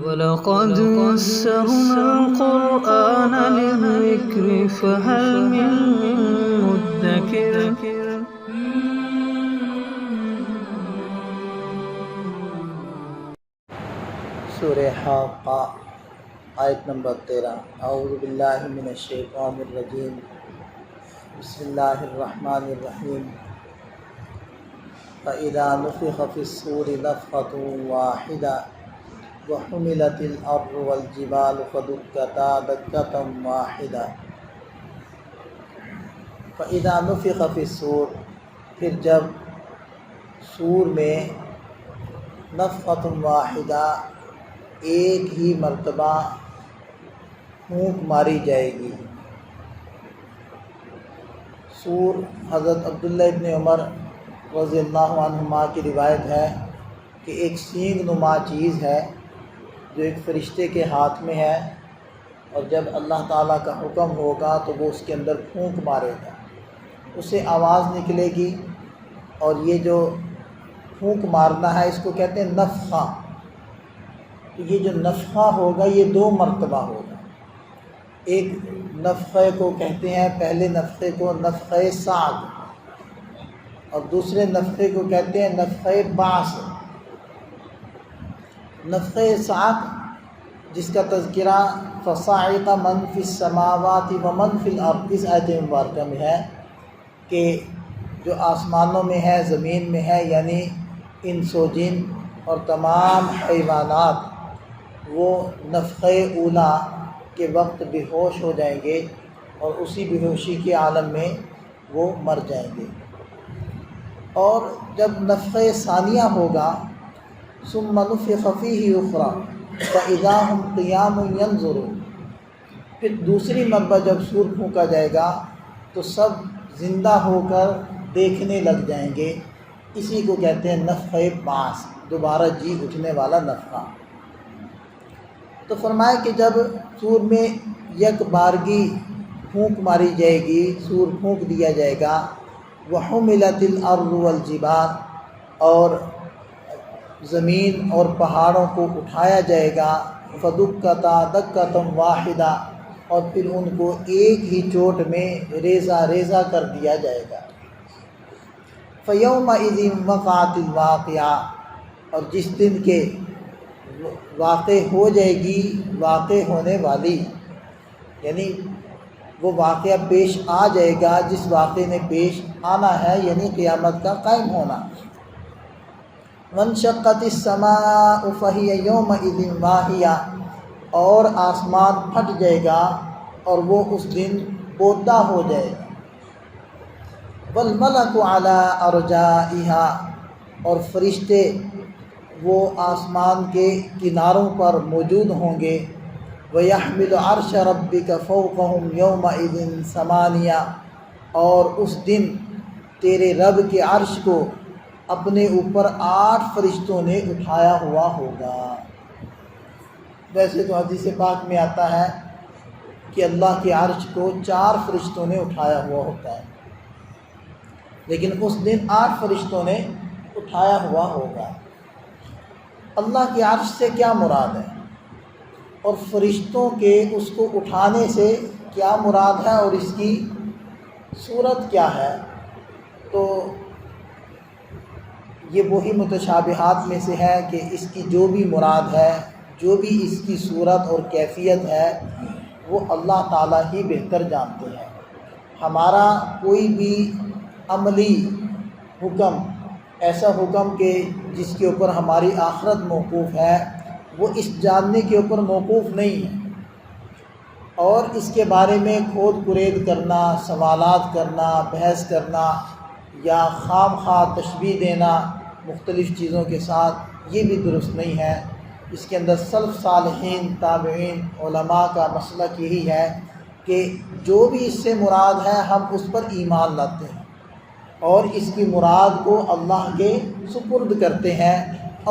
وَلَقَدْ يَسَّرْنَا الْقُرْآنَ لِلذِّكْرِ فَهَلْ مِن مُّدَّكِرٍ سورہ حاقہ آیت نمبر 13۔ اعوذ باللہ من الشیطان الرجیم، بسم اللہ الرحمن الرحیم۔ فَإِذَا نُفِخَ فِي الصُّورِ نَفْخَةٌ وَاحِدَةٌ وَحُمِلَتِ الْأَرْضُ وَالْجِبَالُ فَدُكَّتَا دَكَّةً وَاحِدَةً۔ فَإِذَا نُفِخَ فِي الصُّورِ، پھر جب صور میں نفخۃ واحدہ ایک ہی مرتبہ پھونک ماری جائے گی۔ صور حضرت عبداللہ ابن عمر رضی اللہ عنہما کی روایت ہے کہ ایک سینگ نما چیز ہے جو ایک فرشتے کے ہاتھ میں ہے، اور جب اللہ تعالیٰ کا حکم ہوگا تو وہ اس کے اندر پھونک مارے گا، اسے آواز نکلے گی، اور یہ جو پھونک مارنا ہے اس کو کہتے ہیں نفخہ۔ تو یہ جو نفخہ ہوگا یہ 2 مرتبہ ہوگا۔ ایک نفخے کو کہتے ہیں، پہلے نفخے کو نفخہ صعق، اور دوسرے نفخے کو کہتے ہیں نفخہ بعث۔ نفخہ صعق جس کا تذکرہ فصعق من فی السماوات ومن فی الارض اس آیت مبارکہ میں ہے کہ جو آسمانوں میں ہے، زمین میں ہے، یعنی انس و جن اور تمام حیوانات، وہ نفخہ اولا کے وقت بے ہوش ہو جائیں گے، اور اسی بے ہوشی کے عالم میں وہ مر جائیں گے۔ اور جب نفخہ ثانیہ ہوگا، ثم نفخ فیہ اخری فاذا ھم قیام ینظرون، پھر دوسری مرتبہ جب سور پھونکا جائے گا تو سب زندہ ہو کر دیکھنے لگ جائیں گے۔ اسی کو کہتے ہیں نفخہ بعث، دوبارہ جی اٹھنے والا نفخہ۔ تو فرمایا کہ جب سور میں یک بارگی پھونک ماری جائے گی، سور پھونک دیا جائے گا، وحملت الارض والجبال، اور زمین اور پہاڑوں کو اٹھایا جائے گا، فدکتا دکۃ واحدہ، اور پھر ان کو ایک ہی چوٹ میں ریزہ ریزہ کر دیا جائے گا۔ فیومئذ وقعت الواقعہ، اور جس دن کے واقع ہو جائے گی واقع ہونے والی، یعنی وہ واقعہ پیش آ جائے گا جس واقعے نے پیش آنا ہے، یعنی قیامت کا قائم ہونا۔ وانشقت السماء فہی یومئذ واہیہ، اور آسمان پھٹ جائے گا اور وہ اس دن بودا ہو جائے گا۔ والملک علی ارجائہا، اور فرشتے وہ آسمان کے کناروں پر موجود ہوں گے۔ وَيَحْمِلُ عَرْشَ رَبِّكَ فَوْقَهُمْ يَوْمَئِذٍ ثَمَانِيَةٌ، اور اس دن تیرے رب کے عرش کو اپنے اوپر 8 فرشتوں نے اٹھایا ہوا ہوگا۔ ویسے تو حدیث پاک میں آتا ہے کہ اللہ کے عرش کو 4 فرشتوں نے اٹھایا ہوا ہوتا ہے، لیکن اس دن 8 فرشتوں نے اٹھایا ہوا ہوگا۔ اللہ کے عرش سے کیا مراد ہے، اور فرشتوں کے اس کو اٹھانے سے کیا مراد ہے، اور اس کی صورت کیا ہے؟ تو یہ وہی متشابہات میں سے ہے کہ اس کی جو بھی مراد ہے، جو بھی اس کی صورت اور کیفیت ہے، وہ اللہ تعالیٰ ہی بہتر جانتے ہیں۔ ہمارا کوئی بھی عملی حکم، ایسا حکم کہ جس کے اوپر ہماری آخرت موقوف ہے، وہ اس جاننے کے اوپر موقوف نہیں ہے، اور اس کے بارے میں کھود کرید کرنا، سوالات کرنا، بحث کرنا، یا خام خواہ تشبیہ دینا مختلف چیزوں کے ساتھ، یہ بھی درست نہیں ہے۔ اس کے اندر سلف صالحین، تابعین، علماء کا مسلک یہی ہے کہ جو بھی اس سے مراد ہے ہم اس پر ایمان لاتے ہیں، اور اس کی مراد کو اللہ کے سپرد کرتے ہیں۔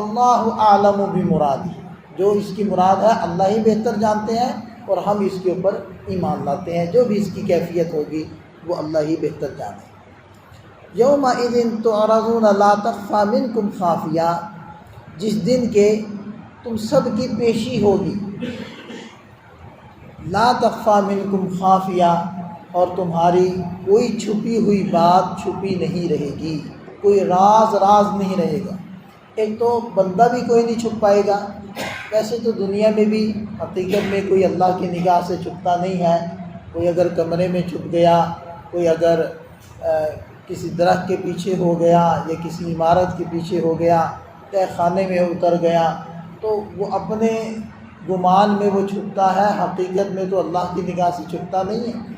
اللہ اعلم بمرادہ، جو اس کی مراد ہے اللہ ہی بہتر جانتے ہیں، اور ہم اس کے اوپر ایمان لاتے ہیں، جو بھی اس کی کیفیت ہوگی وہ اللہ ہی بہتر جانے۔ یومئذ تعرضون لا تخفی منکم خافیہ، جس دن کے تم سب کی پیشی ہوگی، لا تخفی منکم خافیہ، اور تمہاری کوئی چھپی ہوئی بات چھپی نہیں رہے گی، کوئی راز نہیں رہے گا۔ ایک تو بندہ بھی کوئی نہیں چھپ پائے گا، ویسے تو دنیا میں بھی حقیقت میں کوئی اللہ کی نگاہ سے چھپتا نہیں ہے۔ کوئی اگر کمرے میں چھپ گیا، کوئی اگر کسی درخت کے پیچھے ہو گیا یا کسی عمارت کے پیچھے ہو گیا، تہ خانے میں اتر گیا، تو وہ اپنے گمان میں وہ چھپتا ہے، حقیقت میں تو اللہ کی نگاہ سے چھپتا نہیں ہے۔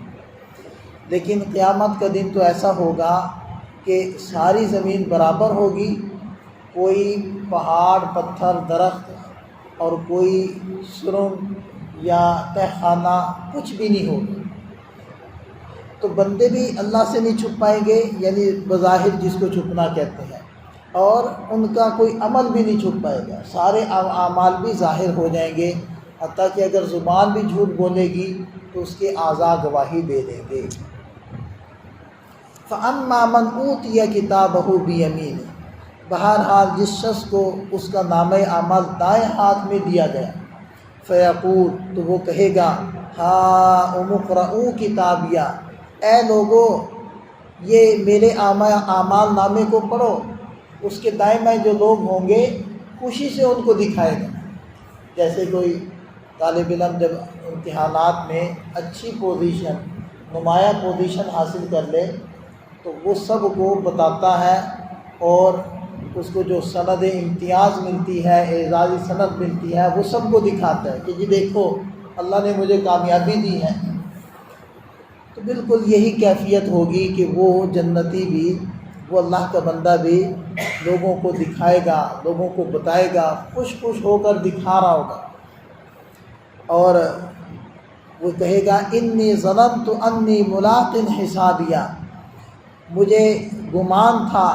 لیکن قیامت کا دن تو ایسا ہوگا کہ ساری زمین برابر ہوگی، کوئی پہاڑ، پتھر، درخت اور کوئی سرنگ یا تہ خانہ کچھ بھی نہیں ہوگا۔ تو بندے بھی اللہ سے نہیں چھپ پائیں گے، یعنی بظاہر جس کو چھپنا کہتے ہیں، اور ان کا کوئی عمل بھی نہیں چھپ پائے گا، سارے اعمال بھی ظاہر ہو جائیں گے، حتیٰ کہ اگر زبان بھی جھوٹ بولے گی تو اس کے اعضاء گواہی دے دیں گے۔ فَأَمَّا مَنْ أُوتِيَ كِتَابَهُ بِيَمِينِهِ، بہرحال جس شخص کو اس کا نامہ اعمال دائیں ہاتھ میں دیا گیا، فَيَقُولُ، تو وہ کہے گا، هَاؤُمُ اقْرَءُوا کتابیہ، اے لوگو یہ میرے اعمال نامے کو پڑھو۔ اس کے دائیں بائیں جو لوگ ہوں گے خوشی سے ان کو دکھائے گا۔ جیسے کوئی طالب علم جب امتحانات میں اچھی پوزیشن، نمایاں پوزیشن حاصل کر لے تو وہ سب کو بتاتا ہے، اور اس کو جو سند امتیاز ملتی ہے، اعزازی سند ملتی ہے، وہ سب کو دکھاتا ہے کہ جی دیکھو اللہ نے مجھے کامیابی دی ہے۔ تو بالکل یہی کیفیت ہوگی کہ وہ جنتی بھی، وہ اللہ کا بندہ بھی لوگوں کو دکھائے گا، لوگوں کو بتائے گا، خوش ہو کر دکھا رہا ہوگا، اور وہ کہے گا انی ظننت انی ملاق حسابیہ، مجھے گمان تھا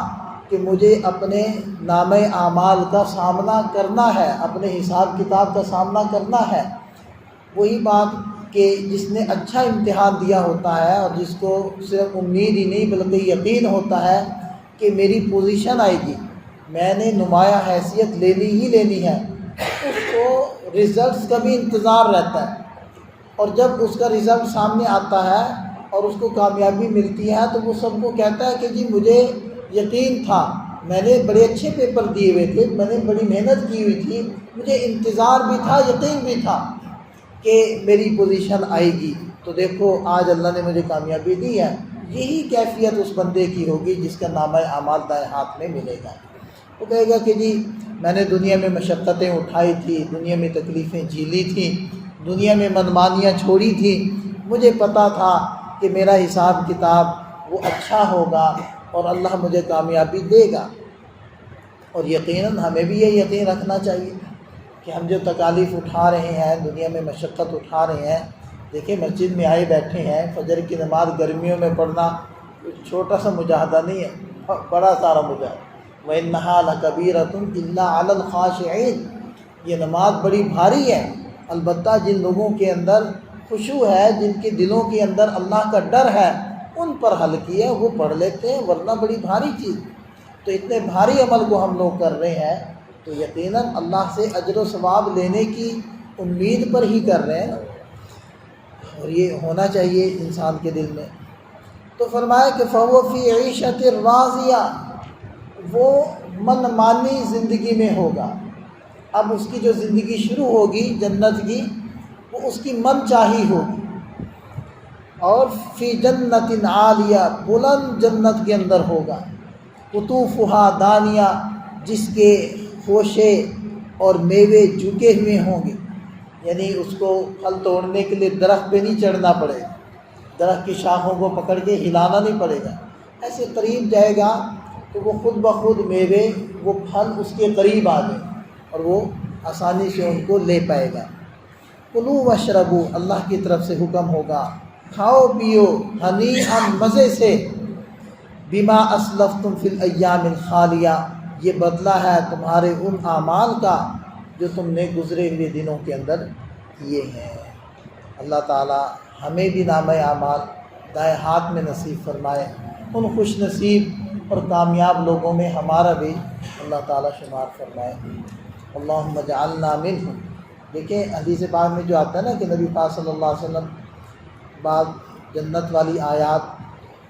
کہ مجھے اپنے نامہ اعمال کا سامنا کرنا ہے، اپنے حساب کتاب کا سامنا کرنا ہے۔ وہی بات کہ جس نے اچھا امتحان دیا ہوتا ہے اور جس کو صرف امید ہی نہیں بلکہ یقین ہوتا ہے کہ میری پوزیشن آئے گی، میں نے نمایاں حیثیت لینی ہے، اس کو رزلٹس کا بھی انتظار رہتا ہے، اور جب اس کا رزلٹ سامنے آتا ہے اور اس کو کامیابی ملتی ہے تو وہ سب کو کہتا ہے کہ جی مجھے یقین تھا، میں نے بڑے اچھے پیپر دیے ہوئے تھے، میں نے بڑی محنت کی ہوئی تھی، مجھے انتظار بھی تھا، یقین بھی تھا کہ میری پوزیشن آئے گی، تو دیکھو آج اللہ نے مجھے کامیابی دی ہے۔ یہی کیفیت اس بندے کی ہوگی جس کا نامہ اعمال دائیں ہاتھ میں ملے گا۔ وہ کہے گا کہ جی میں نے دنیا میں مشقتیں اٹھائی تھی، دنیا میں تکلیفیں جھیلی تھیں، دنیا میں منمانیاں چھوڑی تھیں، مجھے پتہ تھا کہ میرا حساب کتاب وہ اچھا ہوگا اور اللہ مجھے کامیابی دے گا۔ اور یقیناً ہمیں بھی یہ یقین رکھنا چاہیے کہ ہم جو تکالیف اٹھا رہے ہیں، دنیا میں مشقت اٹھا رہے ہیں، دیکھیں مسجد میں آئے بیٹھے ہیں، فجر کی نماز گرمیوں میں پڑھنا چھوٹا سا مجاہدہ نہیں ہے، بڑا سارا مجاہدہ۔ وَإِنَّهَا لَكَبِيرَةٌ إِلَّا عَلَى الْخَاشِعِينَ، یہ نماز بڑی بھاری ہے، البتہ جن لوگوں کے اندر خشوع ہے، جن کے دلوں کے اندر اللہ کا ڈر ہے، ان پر ہلکی ہے، وہ پڑھ لیتے ہیں، ورنہ بڑی بھاری چیز۔ تو اتنے بھاری عمل کو ہم لوگ کر رہے ہیں تو یقیناً اللہ سے اجر و ثواب لینے کی امید پر ہی کر رہے ہیں، اور یہ ہونا چاہیے انسان کے دل میں۔ تو فرمایا کہ فَهُوَ فِي عِيشَةٍ رَاضِيَةٍ، وہ من مانی زندگی میں ہوگا۔ اب اس کی جو زندگی شروع ہوگی جنت کی، وہ اس کی من چاہی ہوگی، اور فی جنت عالیہ، بلند جنت کے اندر ہوگا، قطوفها دانیہ، جس کے خوشے اور میوے جھکے ہوئے ہوں گے، یعنی اس کو پھل توڑنے کے لیے درخت پہ نہیں چڑھنا پڑے گا، درخت کی شاخوں کو پکڑ کے ہلانا نہیں پڑے گا، ایسے قریب جائے گا تو وہ خود بخود میوے، وہ پھل اس کے قریب آ گئے اور وہ آسانی سے ان کو لے پائے گا۔ کلوا واشربوا، اللہ کی طرف سے حکم ہوگا، کھاؤ پیو ہنیئا، مزے سے، بما اسلفتم فی الایام الخالیہ، یہ بدلہ ہے تمہارے ان اعمال کا جو تم نے گزرے ہوئے دنوں کے اندر کیے ہیں۔ اللہ تعالی ہمیں بھی نامہ اعمال دائیں ہاتھ میں نصیب فرمائے، ان خوش نصیب اور کامیاب لوگوں میں ہمارا بھی اللہ تعالی شمار فرمائے۔ اللہم اجعلنا منہم. دیکھیں حدیث پاک میں جو آتا ہے نا کہ نبی پاک صلی اللہ علیہ وسلم بعد جنت والی آیات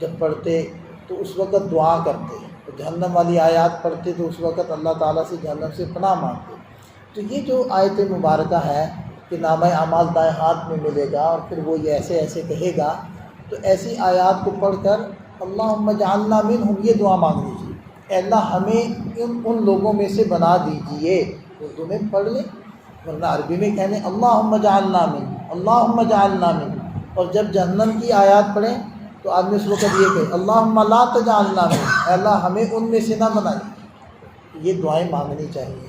جب پڑھتے تو اس وقت دعا کرتے، تو جہنم والی آیات پڑھتے تو اس وقت اللہ تعالیٰ سے جہنم سے پناہ مانگتے. تو یہ جو آیت مبارکہ ہے کہ نامہ اعمال دائیں ہاتھ میں ملے گا اور پھر وہ یہ ایسے ایسے کہے گا، تو ایسی آیات کو پڑھ کر اللہم اجعلنا منہم یہ دعا مانگ لیجیے، اے اللہ ہمیں ان لوگوں میں سے بنا دیجیے. اردو میں پڑھ لیں ورنہ عربی میں کہنے اللہم اجعلنا منہم، اللہم اجعلنا منہم. اور جب جہنم کی آیات پڑھیں تو آدمی اس وقت یہ کہے اللہم لا تجعلنا منہم، اے اللہ ہمیں ان میں سے نہ بنائے. یہ دعائیں مانگنی چاہیے.